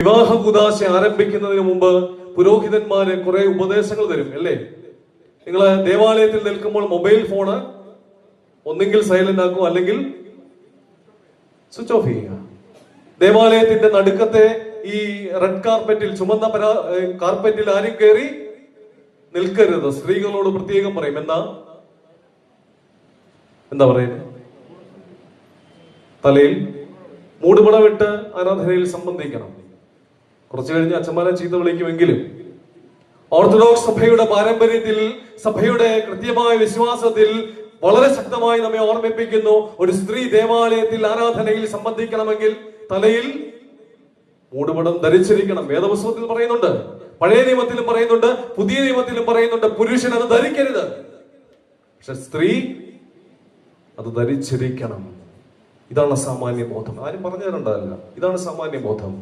വിവാഹ കൂദാശ ആരംഭിക്കുന്നതിന് മുമ്പ് പുരോഹിതന്മാര് കുറെ ഉപദേശങ്ങൾ തരും അല്ലേ? നിങ്ങൾ ദേവാലയത്തിൽ നിൽക്കുമ്പോൾ മൊബൈൽ ഫോണ് ഒന്നെങ്കിൽ സൈലന്റ് ആക്കുക, അല്ലെങ്കിൽ സ്വിച്ച് ഓഫ് ചെയ്യുക. ദേവാലയത്തിന്റെ നടുക്കത്തെ ഈ റെഡ് കാർപ്പറ്റിൽ, ചുമന്ന കാർപ്പറ്റിൽ ആരും കയറി നിൽക്കരുത്. സ്ത്രീകളോട് പ്രത്യേകം പറയും. എന്താ പറയുന്നത്? തലയിൽ മൂടുപടമിട്ട് ആരാധനയിൽ സംബന്ധിക്കണം. കുറച്ചു കഴിഞ്ഞ് അച്ഛന്മാരെ ചീത്ത വിളിക്കുമെങ്കിലും ഓർത്തഡോക്സ് സഭയുടെ പാരമ്പര്യത്തിൽ, സഭയുടെ കൃത്യമായ വിശ്വാസത്തിൽ വളരെ ശക്തമായി നമ്മെ ഓർമ്മിപ്പിക്കുന്നു, ഒരു സ്ത്രീ ദേവാലയത്തിൽ ആരാധനയിൽ സംബന്ധിക്കണമെങ്കിൽ തലയിൽ മൂടുപടം ധരിച്ചിരിക്കണം. വേദപുസ്തകത്തിൽ പറയുന്നുണ്ട്, പഴയ നിയമത്തിലും പറയുന്നുണ്ട്, പുതിയ നിയമത്തിലും പറയുന്നുണ്ട്, പുരുഷൻ അത് ധരിക്കരുത്. പക്ഷെ സ്ത്രീ അത് ധരിച്ചിരിക്കണം. ഇതാണ് സാമാന്യ ബോധം. ആരും പറഞ്ഞു തരേണ്ടതല്ല, ഇതാണ് സാമാന്യ ബോധം.